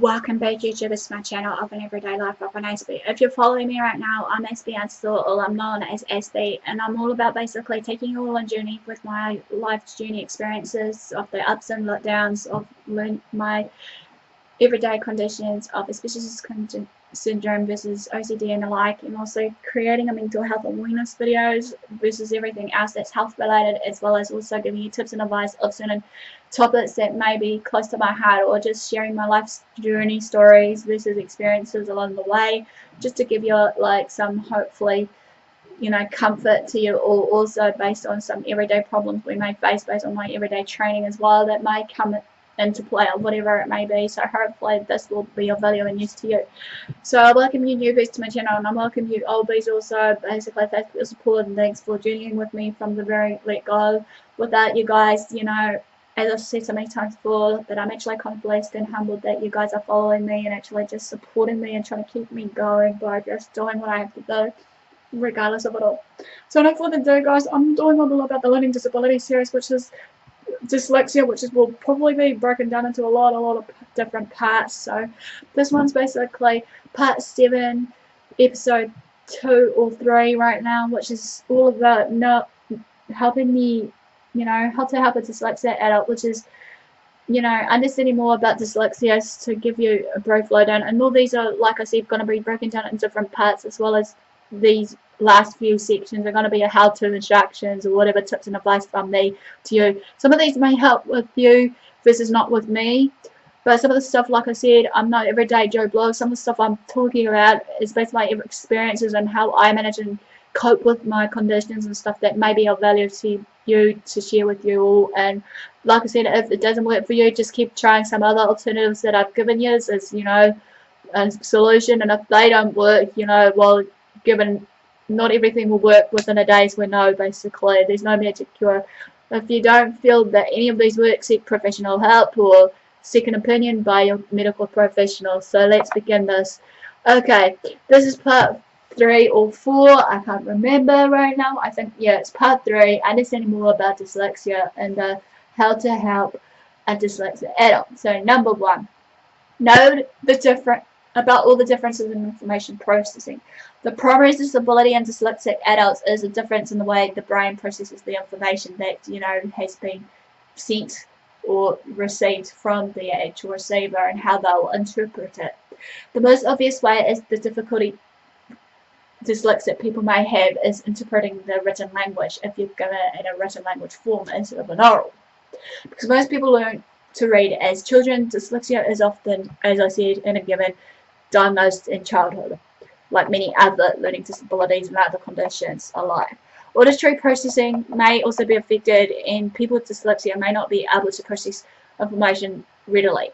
Welcome back, YouTubers, to my channel of an everyday life of an Aspie. If you're following me right now, I'm AspieAnswersAll. I'm known as Aspie, and I'm all about basically taking you all on journey with my life journey experiences of the ups and downs of my everyday conditions of Asperger's syndrome versus OCD and the like, and also creating a mental health awareness videos versus everything else that's health related, as well as also giving you tips and advice of certain topics that may be close to my heart, or just sharing my life's journey stories versus experiences along the way, just to give you like some hopefully comfort to you, or also based on some everyday problems we may face based on my everyday training as well that may come into play or whatever it may be. So hopefully this will be of value and use to you. So I welcome you newbies to my channel, and I welcome you oldies also. Basically, thanks for your support and thanks for journeying with me from the very let-go. Without you guys, as I've said so many times before, that I'm actually kind of blessed and humbled that you guys are following me and actually just supporting me and trying to keep me going by just doing what I have to do, regardless of it all. So no further ado, guys, I'm doing a little about the learning disability series, which is dyslexia, which will probably be broken down into a lot of different parts. So this one's basically part 7, episode 2 or 3 right now, which is all about helping me, how to help a dyslexic adult, which is understanding more about dyslexia, to give you a brief lowdown. And all these are, like I said, going to be broken down in different parts, as well as these last few sections are going to be a how-to instructions or whatever tips and advice from me to you. Some of these may help with you versus not with me, but some of the stuff, like I said, I'm not everyday Joe Blow. Some of the stuff I'm talking about is based on my experiences and how I manage and cope with my conditions and stuff that may be of value to you, to share with you all. And like I said, if it doesn't work for you, just keep trying some other alternatives that I've given you as a solution. And if they don't work, well, given not everything will work within a day's window, basically. There's no magic cure. If you don't feel that any of these work, seek professional help or seek an opinion by your medical professional. So let's begin this. Okay, this is part 3 or 4, I can't remember right now. I think, yeah, it's part 3, understanding more about dyslexia and how to help a dyslexic adult. So number 1, know about all the differences in information processing. The primary disability in dyslexic adults is a difference in the way the brain processes the information that has been sent or received from the actual receiver, and how they'll interpret it. The most obvious way is the difficulty dyslexic people may have is interpreting the written language if you've given it in a written language form instead of an oral. Because most people learn to read as children, dyslexia is often, as I said, in a given diagnosed in childhood, like many other learning disabilities and other conditions alike. Auditory processing may also be affected, and people with dyslexia may not be able to process information readily.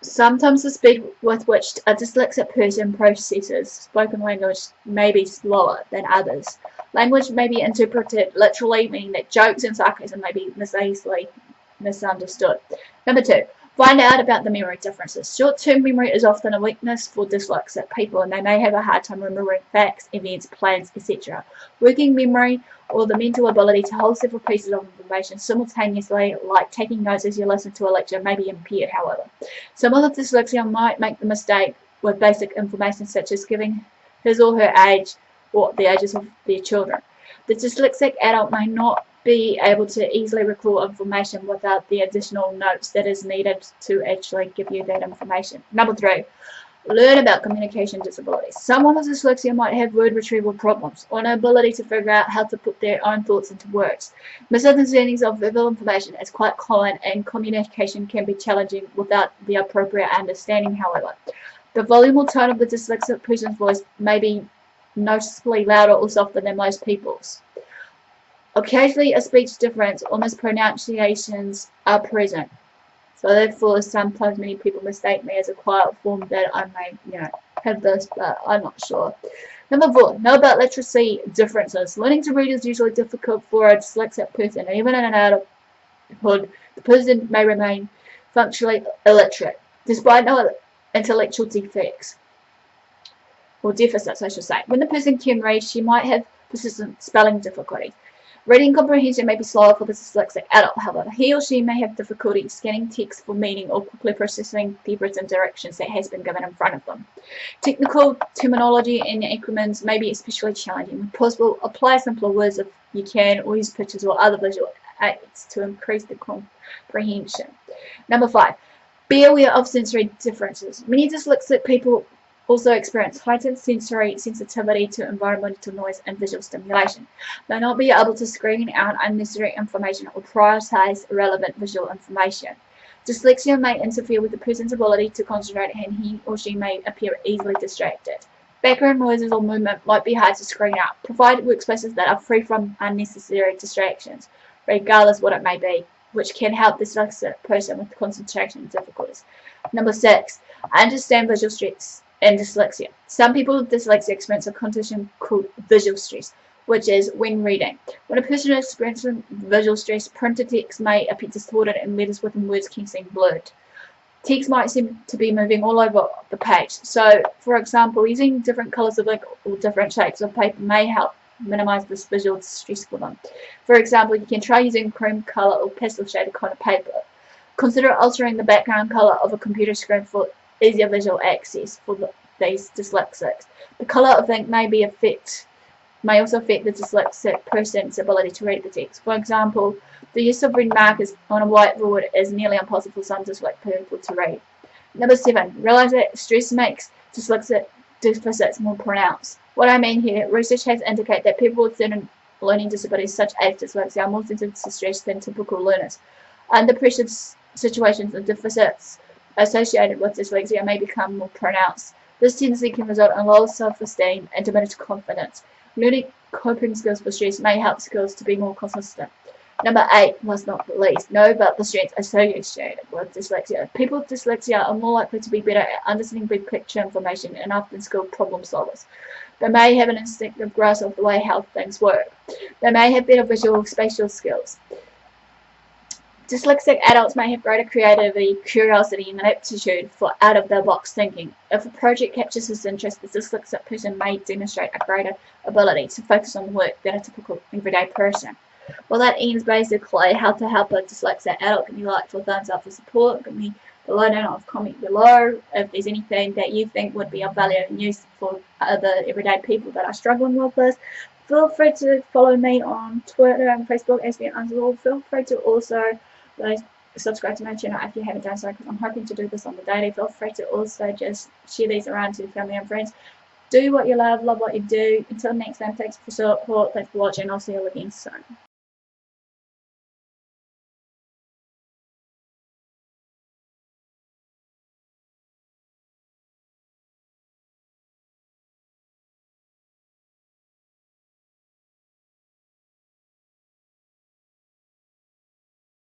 Sometimes the speed with which a dyslexic person processes spoken language may be slower than others. Language may be interpreted literally, meaning that jokes and sarcasm may be easily misunderstood. Number 2, find out about the memory differences. Short-term memory is often a weakness for dyslexic people, and they may have a hard time remembering facts, events, plans, etc. Working memory, or the mental ability to hold several pieces of information simultaneously, like taking notes as you listen to a lecture, may be impaired, however. Someone with dyslexia might make the mistake with basic information, such as giving his or her age or the ages of their children. The dyslexic adult may not be able to easily recall information without the additional notes that is needed to actually give you that information. Number 3, learn about communication disabilities. Someone with dyslexia might have word retrieval problems or an ability to figure out how to put their own thoughts into words. Misunderstandings of verbal information is quite common, and communication can be challenging without the appropriate understanding, however. The volume or tone of the dyslexic person's voice may be noticeably louder or softer than most people's. Occasionally, a speech difference or mispronunciations are present. So therefore, sometimes many people mistake me as a quiet form that I may, have this, but I'm not sure. Number 4, know about literacy differences. Learning to read is usually difficult for a dyslexic person, and even in an adulthood, the person may remain functionally illiterate, despite no intellectual defects, or deficits, I should say. When the person can read, she might have persistent spelling difficulties. Reading comprehension may be slower for the dyslexic adult, however. He or she may have difficulty scanning text for meaning or quickly processing the written directions that has been given in front of them. Technical terminology and acronyms may be especially challenging. When possible, apply simpler words if you can, or use pictures or other visual aids to increase the comprehension. Number 5. Be aware of sensory differences. Many dyslexic people also experience heightened sensory sensitivity to environmental noise and visual stimulation. They may not be able to screen out unnecessary information or prioritize relevant visual information. Dyslexia may interfere with the person's ability to concentrate, and he or she may appear easily distracted. Background noises or movement might be hard to screen out. Provide workspaces that are free from unnecessary distractions, regardless what it may be, which can help the dyslexic person with concentration difficulties. Number 6. Understand visual stress and dyslexia. Some people with dyslexia experience a condition called visual stress, which is when reading. When a person is experiencing visual stress, printed text may appear distorted and letters within words can seem blurred. Text might seem to be moving all over the page. So, for example, using different colors of ink or different shapes of paper may help minimize this visual stress for them. For example, you can try using cream color or pastel shaded kind of paper. Consider altering the background color of a computer screen for easier visual access for these dyslexics. The color of ink may also affect the dyslexic person's ability to read the text. For example, the use of red markers on a whiteboard is nearly impossible for some dyslexic people to read. Number 7. Realize that stress makes dyslexic deficits more pronounced. What I mean here, research has indicated that people with certain learning disabilities such as dyslexia are more sensitive to stress than typical learners. Under pressure situations, the deficits associated with dyslexia may become more pronounced. This tendency can result in lower self-esteem and diminished confidence. Learning coping skills for stress may help skills to be more consistent. Number 8, last not least, know about the strengths associated with dyslexia. People with dyslexia are more likely to be better at understanding big picture information and often skilled problem solvers. They may have an instinctive grasp of the way how things work. They may have better visual spatial skills. Dyslexic adults may have greater creativity, curiosity, and aptitude for out-of-the-box thinking. If a project captures his interest, the dyslexic person may demonstrate a greater ability to focus on work than a typical everyday person. Well, that ends basically how to help a dyslexic adult. Give me a like or thumbs up for support. Give me a lowdown of comment below if there's anything that you think would be of value and use for other everyday people that are struggling with this. Feel free to follow me on Twitter and Facebook, AspieAnswersAll. Feel free to also subscribe to my channel if you haven't done so, because I'm hoping to do this on the daily. Feel free to also just share these around to your family and friends. Do what you love what you do. Until next time, thanks for support, thanks for watching. I'll see you again soon.